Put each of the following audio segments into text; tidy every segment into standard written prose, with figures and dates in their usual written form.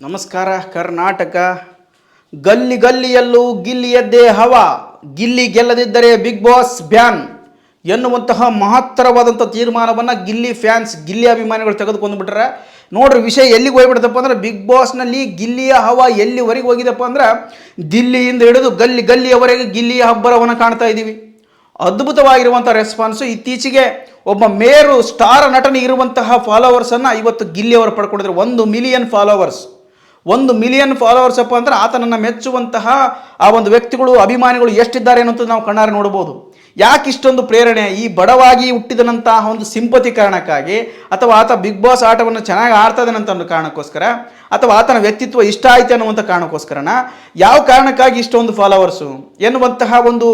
ನಮಸ್ಕಾರ ಕರ್ನಾಟಕ. ಗಲ್ಲಿ ಗಲ್ಲಿಯಲ್ಲೂ ಗಿಲ್ಲಿಯದ್ದೇ ಹವಾ, ಗಿಲ್ಲಿ ಗೆಲ್ಲದಿದ್ದರೆ ಬಿಗ್ ಬಾಸ್ ಬ್ಯಾನ್ ಎನ್ನುವಂತಹ ಮಹತ್ತರವಾದಂಥ ತೀರ್ಮಾನವನ್ನು ಗಿಲ್ಲಿ ಫ್ಯಾನ್ಸ್, ಗಿಲ್ಲಿ ಅಭಿಮಾನಿಗಳು ತೆಗೆದುಕೊಂಡು ಬಿಟ್ರೆ ನೋಡ್ರಿ, ವಿಷಯ ಎಲ್ಲಿಗೆ ಹೋಗ್ಬಿಡ್ತಪ್ಪ ಅಂದ್ರೆ ಬಿಗ್ ಬಾಸ್ನಲ್ಲಿ ಗಿಲ್ಲಿಯ ಹವಾ ಎಲ್ಲಿವರೆಗೆ ಹೋಗಿದೆಪ್ಪ ಅಂದ್ರೆ ದಿಲ್ಲಿಯಿಂದ ಹಿಡಿದು ಗಲ್ಲಿ ಗಲ್ಲಿಯವರೆಗೆ ಗಿಲ್ಲಿಯ ಹಬ್ಬರವನ್ನು ಕಾಣ್ತಾ ಇದ್ದೀವಿ. ಅದ್ಭುತವಾಗಿರುವಂಥ ರೆಸ್ಪಾನ್ಸು. ಇತ್ತೀಚೆಗೆ ಒಬ್ಬ ಮೇರು ಸ್ಟಾರ್ ನಟನಿಗೆ ಇರುವಂತಹ ಫಾಲೋವರ್ಸನ್ನು ಇವತ್ತು ಗಿಲ್ಲಿಯವರು ಪಡ್ಕೊಂಡಿದ್ರು. 1 ಮಿಲಿಯನ್ ಫಾಲೋವರ್ಸ್. 1 ಮಿಲಿಯನ್ ಫಾಲೋವರ್ಸ್ ಅಪ್ಪ ಅಂದ್ರೆ ಆತನನ್ನು ಮೆಚ್ಚುವಂತಹ ಆ ಒಂದು ವ್ಯಕ್ತಿಗಳು, ಅಭಿಮಾನಿಗಳು ಎಷ್ಟಿದ್ದಾರೆ ಅನ್ನೋದು ನಾವು ಕಣ್ಣಾರೆ ನೋಡ್ಬೋದು. ಯಾಕೆ ಇಷ್ಟೊಂದು ಪ್ರೇರಣೆ? ಈ ಬಡವಾಗಿ ಹುಟ್ಟಿದನಂತಹ ಒಂದು ಸಿಂಪತಿ ಕಾರಣಕ್ಕಾಗಿ, ಅಥವಾ ಆತ ಬಿಗ್ ಬಾಸ್ ಆಟವನ್ನು ಚೆನ್ನಾಗಿ ಆಡ್ತಾ ಇದ್ದಾನಂತ ಅನ್ನೋ ಕಾರಣಕ್ಕೋಸ್ಕರ, ಅಥವಾ ಆತನ ವ್ಯಕ್ತಿತ್ವ ಇಷ್ಟ ಆಯ್ತು ಅನ್ನುವಂಥ ಕಾರಣಕ್ಕೋಸ್ಕರನ, ಯಾವ ಕಾರಣಕ್ಕಾಗಿ ಇಷ್ಟೊಂದು ಫಾಲೋವರ್ಸು ಎನ್ನುವಂತಹ ಒಂದು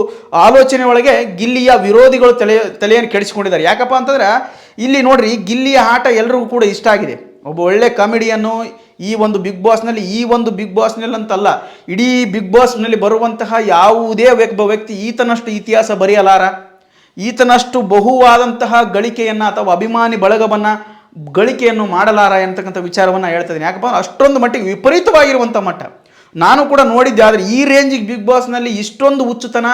ಆಲೋಚನೆ ಒಳಗೆ ಗಿಲ್ಲಿಯ ವಿರೋಧಿಗಳು ತಲೆಯನ್ನು ಕೆಡಿಸಿಕೊಂಡಿದ್ದಾರೆ. ಯಾಕಪ್ಪ ಅಂತಂದ್ರೆ ಇಲ್ಲಿ ನೋಡ್ರಿ, ಗಿಲ್ಲಿಯ ಆಟ ಎಲ್ರಿಗೂ ಕೂಡ ಇಷ್ಟ ಆಗಿದೆ. ಒಬ್ಬ ಒಳ್ಳೆ ಕಾಮಿಡಿಯನ್ನು ಈ ಒಂದು ಬಿಗ್ ಬಾಸ್ನಲ್ಲಿ ಅಂತಲ್ಲ, ಇಡೀ ಬಿಗ್ ಬಾಸ್ನಲ್ಲಿ ಬರುವಂತಹ ಯಾವುದೇ ವ್ಯಕ್ತಿ ಈತನಷ್ಟು ಇತಿಹಾಸ ಬರೆಯಲಾರ, ಈತನಷ್ಟು ಬಹುವಾದಂತಹ ಗಳಿಕೆಯನ್ನು ಅಥವಾ ಅಭಿಮಾನಿ ಬಳಗವನ್ನು ಗಳಿಕೆಯನ್ನು ಮಾಡಲಾರ ಅಂತಕ್ಕಂಥ ವಿಚಾರವನ್ನು ಹೇಳ್ತಾ ಇದ್ದೀನಿ. ಯಾಕಪ್ಪ ಅಂದ್ರೆ ಅಷ್ಟೊಂದು ಮಟ್ಟಿಗೆ ವಿಪರೀತವಾಗಿರುವಂಥ ಮಟ್ಟ ನಾನು ಕೂಡ ನೋಡಿದ್ದೆ. ಆದರೆ ಈ ರೇಂಜಿಗೆ ಬಿಗ್ ಬಾಸ್ನಲ್ಲಿ ಇಷ್ಟೊಂದು ಹುಚ್ಚುತನ,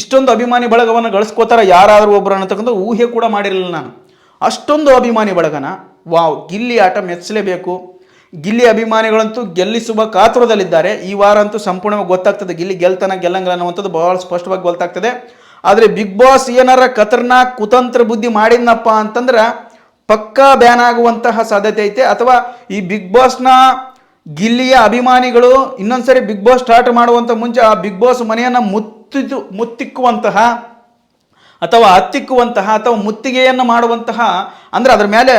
ಇಷ್ಟೊಂದು ಅಭಿಮಾನಿ ಬಳಗವನ್ನು ಗಳಿಸ್ಕೋತಾರೆ ಯಾರಾದರೂ ಒಬ್ಬರು ಅನ್ನತಕ್ಕಂಥ ಊಹೆ ಕೂಡ ಮಾಡಿರಲಿಲ್ಲ ನಾನು. ಅಷ್ಟೊಂದು ಅಭಿಮಾನಿ ಬಳಗನ ವಾವ್, ಗಿಲ್ಲಿ ಆಟ ಮೆಚ್ಚಲೇಬೇಕು. ಗಿಲ್ಲಿ ಅಭಿಮಾನಿಗಳಂತೂ ಗೆಲ್ಲಿಸುವ ಕಾತುರದಲ್ಲಿದ್ದಾರೆ. ಈ ವಾರ ಅಂತೂ ಸಂಪೂರ್ಣವಾಗಿ ಗೊತ್ತಾಗ್ತದೆ ಗಿಲ್ಲಿ ಗೆಲ್ಲಂಗಿಲ್ಲ ಅನ್ನುವಂಥದ್ದು ಬಹಳ ಸ್ಪಷ್ಟವಾಗಿ ಗೊತ್ತಾಗ್ತದೆ. ಆದರೆ ಬಿಗ್ ಬಾಸ್ ಏನಾರ ಖತರ್ನಾಕ್ ಕುತಂತ್ರ ಬುದ್ಧಿ ಮಾಡಿದ್ನಪ್ಪ ಅಂತಂದ್ರೆ ಪಕ್ಕಾ ಬ್ಯಾನ್ ಆಗುವಂತಹ ಸಾಧ್ಯತೆ ಐತೆ. ಅಥವಾ ಈ ಬಿಗ್ ಬಾಸ್ನ ಗಿಲ್ಲಿಯ ಅಭಿಮಾನಿಗಳು ಇನ್ನೊಂದ್ಸರಿ ಬಿಗ್ ಬಾಸ್ ಸ್ಟಾರ್ಟ್ ಮಾಡುವಂಥ ಮುಂಚೆ ಆ ಬಿಗ್ ಬಾಸ್ ಮನೆಯನ್ನು ಮುತ್ತಿಕ್ಕುವಂತಹ ಅಥವಾ ಹತ್ತಿಕ್ಕುವಂತಹ ಅಥವಾ ಮುತ್ತಿಗೆಯನ್ನು ಮಾಡುವಂತಹ, ಅಂದರೆ ಅದರ ಮೇಲೆ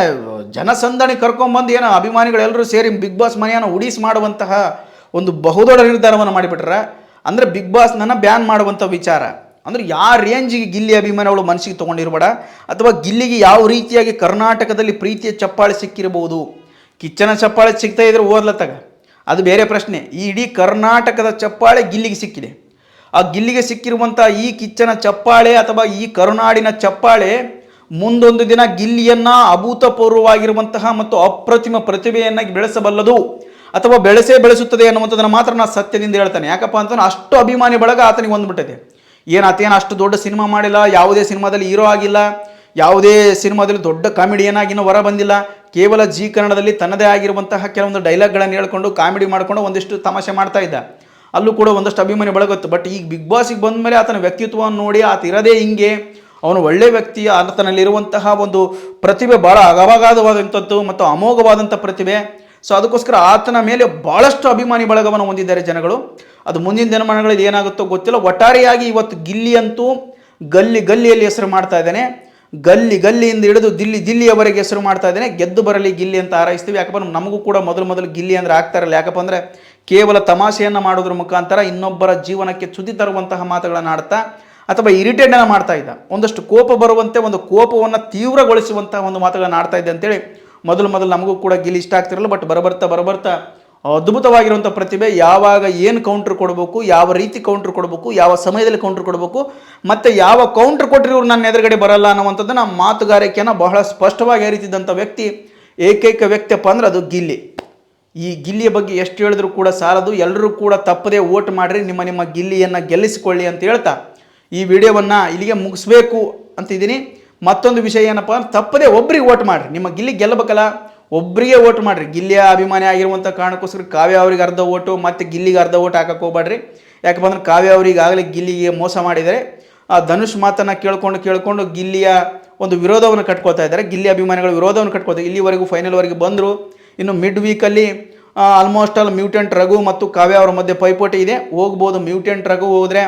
ಜನಸಂದಣಿ ಕರ್ಕೊಂಡ್ಬಂದು ಏನೋ ಅಭಿಮಾನಿಗಳೆಲ್ಲರೂ ಸೇರಿ ಬಿಗ್ ಬಾಸ್ ಮನೆಯನ್ನು ಉಡಿಸಿ ಮಾಡುವಂತಹ ಒಂದು ಬಹುದೊಡ್ಡ ನಿರ್ಧಾರವನ್ನು ಮಾಡಿಬಿಟ್ರೆ, ಅಂದರೆ ಬಿಗ್ ಬಾಸ್ನನ್ನು ಬ್ಯಾನ್ ಮಾಡುವಂಥ ವಿಚಾರ. ಅಂದರೆ ಯಾವ ರೇಂಜಿಗೆ ಗಿಲ್ಲಿ ಅಭಿಮಾನಿಗಳು ಮನಸ್ಸಿಗೆ ತೊಗೊಂಡಿರ್ಬೇಡ, ಅಥವಾ ಗಿಲ್ಲಿಗೆ ಯಾವ ರೀತಿಯಾಗಿ ಕರ್ನಾಟಕದಲ್ಲಿ ಪ್ರೀತಿಯ ಚಪ್ಪಾಳೆ ಸಿಕ್ಕಿರಬಹುದು. ಕಿಚ್ಚನ ಚಪ್ಪಾಳೆ ಸಿಗ್ತಾ ಇದ್ರೆ ಓದ್ಲತ್ತಾಗ ಅದು ಬೇರೆ ಪ್ರಶ್ನೆ. ಈ ಇಡೀ ಕರ್ನಾಟಕದ ಚಪ್ಪಾಳೆ ಗಿಲ್ಲಿಗೆ ಸಿಕ್ಕಿದೆ. ಆ ಗಿಲ್ಲಿಗೆ ಸಿಕ್ಕಿರುವಂಥ ಈ ಕಿಚ್ಚನ ಚಪ್ಪಾಳೆ ಅಥವಾ ಈ ಕರುನಾಡಿನ ಚಪ್ಪಾಳೆ ಮುಂದೊಂದು ದಿನ ಗಿಲ್ಲಿಯನ್ನು ಅಭೂತಪೂರ್ವವಾಗಿರುವಂತಹ ಮತ್ತು ಅಪ್ರತಿಮ ಪ್ರತಿಭೆಯನ್ನಾಗಿ ಬೆಳೆಸಬಲ್ಲದು, ಅಥವಾ ಬೆಳೆಸುತ್ತದೆ ಅನ್ನುವಂಥದ್ದನ್ನು ಮಾತ್ರ ನಾನು ಸತ್ಯದಿಂದ ಹೇಳ್ತಾನೆ. ಯಾಕಪ್ಪ ಅಂತಂದ್ರೆ ಅಷ್ಟು ಅಭಿಮಾನಿ ಬಳಗ ಆತನಿಗೆ ಹೊಂದ್ಬಿಟ್ಟಿದೆ. ಆತೇನು ಅಷ್ಟು ದೊಡ್ಡ ಸಿನಿಮಾ ಮಾಡಿಲ್ಲ, ಯಾವುದೇ ಸಿನಿಮಾದಲ್ಲಿ ಹೀರೋ ಆಗಿಲ್ಲ, ಯಾವುದೇ ಸಿನಿಮಾದಲ್ಲಿ ದೊಡ್ಡ ಕಾಮಿಡಿಯನ್ ಆಗಿನೂ ಹೊರ ಬಂದಿಲ್ಲ. ಕೇವಲ ಜಿ ಕನ್ನಡದಲ್ಲಿ ತನ್ನದೇ ಆಗಿರುವಂತಹ ಕೆಲವೊಂದು ಡೈಲಾಗ್ಗಳನ್ನು ಹೇಳ್ಕೊಂಡು ಕಾಮಿಡಿ ಮಾಡಿಕೊಂಡು ಒಂದಿಷ್ಟು ತಮಾಷೆ ಮಾಡ್ತಾ ಇದ್ದ. ಅಲ್ಲೂ ಕೂಡ ಒಂದಷ್ಟು ಅಭಿಮಾನಿ ಬಳಗತ್ತು. ಬಟ್ ಈಗ ಬಿಗ್ ಬಾಸಿಗೆ ಬಂದ ಮೇಲೆ ಆತನ ವ್ಯಕ್ತಿತ್ವವನ್ನು ನೋಡಿ ಆತ ಇರೋದೇ ಹಿಂಗೆ, ಅವನು ಒಳ್ಳೆ ವ್ಯಕ್ತಿ, ಆತನಲ್ಲಿರುವಂತಹ ಒಂದು ಪ್ರತಿಭೆ ಭಾಳ ಅಗಾಧವಾದಂಥದ್ದು ಮತ್ತು ಅಮೋಘವಾದಂಥ ಪ್ರತಿಭೆ. ಸೊ ಅದಕ್ಕೋಸ್ಕರ ಆತನ ಮೇಲೆ ಭಾಳಷ್ಟು ಅಭಿಮಾನಿ ಬಳಗವನ್ನು ಹೊಂದಿದ್ದಾರೆ ಜನಗಳು. ಅದು ಮುಂದಿನ ದಿನಮಾನಗಳಲ್ಲಿ ಏನಾಗುತ್ತೋ ಗೊತ್ತಿಲ್ಲ. ಒಟ್ಟಾರೆಯಾಗಿ ಇವತ್ತು ಗಿಲ್ಲಿ ಅಂತೂ ಗಲ್ಲಿಯಲ್ಲಿ ಹೆಸರು ಮಾಡ್ತಾ ಇದ್ದಾನೆ. ಗಲ್ಲಿಯಿಂದ ಹಿಡಿದು ದಿಲ್ಲಿಯವರೆಗೆ ಹೆಸರು ಮಾಡ್ತಾ ಇದ್ದೇನೆ. ಗೆದ್ದು ಬರಲಿ ಗಿಲ್ಲಿ ಅಂತ ಹಾರೈಸ್ತೀವಿ. ಯಾಕಪ್ಪ ನಮಗೂ ಕೂಡ ಮೊದಲು ಗಿಲ್ಲಿ ಅಂದರೆ ಆಗ್ತಾರಲ್ಲ. ಯಾಕಪ್ಪ ಅಂದರೆ ಕೇವಲ ತಮಾಷೆಯನ್ನು ಮಾಡೋದ್ರ ಮುಖಾಂತರ ಇನ್ನೊಬ್ಬರ ಜೀವನಕ್ಕೆ ಚ್ಯುತಿ ತರುವಂತಹ ಮಾತುಗಳನ್ನು ಆಡ್ತಾ ಅಥವಾ ಇರಿಟೇಟನ್ನು ಮಾಡ್ತಾ ಇದ್ದ. ಒಂದಷ್ಟು ಕೋಪ ಬರುವಂತೆ, ಒಂದು ಕೋಪವನ್ನು ತೀವ್ರಗೊಳಿಸುವಂತಹ ಒಂದು ಮಾತುಗಳನ್ನು ಆಡ್ತಾ ಇದ್ದೆ ಅಂತೇಳಿ ಮೊದಲು ನಮಗೂ ಕೂಡ ಗಿಲ್ಲಿ ಇಷ್ಟ ಆಗ್ತಿರಲ್ಲ. ಬಟ್ ಬರಬರ್ತಾ ಅದ್ಭುತವಾಗಿರುವಂಥ ಪ್ರತಿಭೆ. ಯಾವಾಗ ಏನು ಕೌಂಟ್ರ್ ಕೊಡಬೇಕು, ಯಾವ ರೀತಿ ಕೌಂಟ್ರ್ ಕೊಡಬೇಕು, ಯಾವ ಸಮಯದಲ್ಲಿ ಕೌಂಟ್ರ್ ಕೊಡಬೇಕು, ಮತ್ತು ಯಾವ ಕೌಂಟ್ರ್ ಕೊಟ್ಟರೆ ನನ್ನ ಎದುರುಗಡೆ ಬರಲ್ಲ ಅನ್ನುವಂಥದ್ದನ್ನು ಮಾತುಗಾರಿಕೆಯನ್ನು ಬಹಳ ಸ್ಪಷ್ಟವಾಗಿ ಅರಿತಿದ್ದಂಥ ವ್ಯಕ್ತಿ, ಏಕೈಕ ವ್ಯಕ್ತಿಯಪ್ಪ ಅಂದ್ರೆ ಅದು ಗಿಲ್ಲಿ. ಈ ಗಿಲ್ಲಿಯ ಬಗ್ಗೆ ಎಷ್ಟು ಹೇಳಿದ್ರು ಕೂಡ ಸಾಲದು. ಎಲ್ಲರೂ ಕೂಡ ತಪ್ಪದೇ ವೋಟ್ ಮಾಡಿರಿ, ನಿಮ್ಮ ಗಿಲ್ಲಿಯನ್ನು ಗೆಲ್ಲಿಸಿಕೊಳ್ಳಿ ಅಂತ ಹೇಳ್ತಾ ಈ ವಿಡಿಯೋವನ್ನು ಇಲ್ಲಿಗೆ ಮುಗಿಸ್ಬೇಕು ಅಂತಿದ್ದೀನಿ. ಮತ್ತೊಂದು ವಿಷಯ ಏನಪ್ಪ ಅಂದ್ರೆ ತಪ್ಪದೇ ಒಬ್ರಿಗೆ ವೋಟ್ ಮಾಡಿರಿ. ನಿಮ್ಮ ಗಿಲ್ಲಿ ಗೆಲ್ಲಬೇಕಲ್ಲ, ಒಬ್ಬರಿಗೆ ವೋಟ್ ಮಾಡಿರಿ. ಗಿಲ್ಲಿಯ ಅಭಿಮಾನಿ ಆಗಿರುವಂಥ ಕಾರಣಕ್ಕೋಸ್ಕರ ಕಾವ್ಯ ಅವ್ರಿಗೆ ಅರ್ಧ ಓಟು ಮತ್ತು ಗಿಲ್ಲಿಗೆ ಅರ್ಧ ಓಟ್ ಹಾಕಕ್ಕೆ ಹೋಗ್ಬೇಡ್ರಿ. ಯಾಕಪ್ಪ ಅಂದ್ರೆ ಕಾವ್ಯ ಅವ್ರಿಗೆ ಆಗಲೇ ಗಿಲ್ಲಿಗೆ ಮೋಸ ಮಾಡಿದರೆ, ಆ ಧನುಷ್ ಮಾತನ್ನು ಕೇಳ್ಕೊಂಡು ಗಿಲ್ಲಿಯ ಒಂದು ವಿರೋಧವನ್ನು ಕಟ್ಕೊಳ್ತಾ ಇದ್ದಾರೆ. ಗಿಲ್ಲಿ ಅಭಿಮಾನಿಗಳು ವಿರೋಧವನ್ನು ಕಟ್ಕೊಳ್ತಾರೆ. ಇಲ್ಲಿವರೆಗೂ ಫೈನಲ್ವರೆಗೆ ಬಂದರು. ಇನ್ನು ಮಿಡ್ ವೀಕಲ್ಲಿ ಆಲ್ಮೋಸ್ಟ್ ಆಲ್ ಮ್ಯೂಟೆಂಟ್ ರಘು ಮತ್ತು ಕಾವ್ಯ ಅವರ ಮಧ್ಯೆ ಪೈಪೋಟಿ ಇದೆ. ಹೋಗ್ಬೋದು. ಮ್ಯೂಟೆಂಟ್ ರಘು ಹೋದರೆ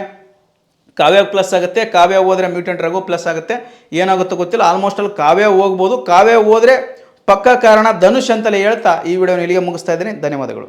ಕಾವ್ಯ ಪ್ಲಸ್ ಆಗುತ್ತೆ, ಕಾವ್ಯ ಹೋದರೆ ಮ್ಯೂಟೆಂಟ್ ರಘು ಪ್ಲಸ್ ಆಗುತ್ತೆ. ಏನಾಗುತ್ತೋ ಗೊತ್ತಿಲ್ಲ. ಆಲ್ಮೋಸ್ಟ್ ಆಲ್ ಕಾವ್ಯ ಹೋಗ್ಬೋದು. ಕಾವ್ಯ ಹೋದರೆ ಪಕ್ಕ ಕಾರಣ ಧನುಷ್ ಅಂತಲೇ ಹೇಳ್ತಾ ಈ ವಿಡಿಯೋನ ಇಲ್ಲಿಗೆ ಮುಗಿಸ್ತಾ ಇದ್ದೀನಿ. ಧನ್ಯವಾದಗಳು.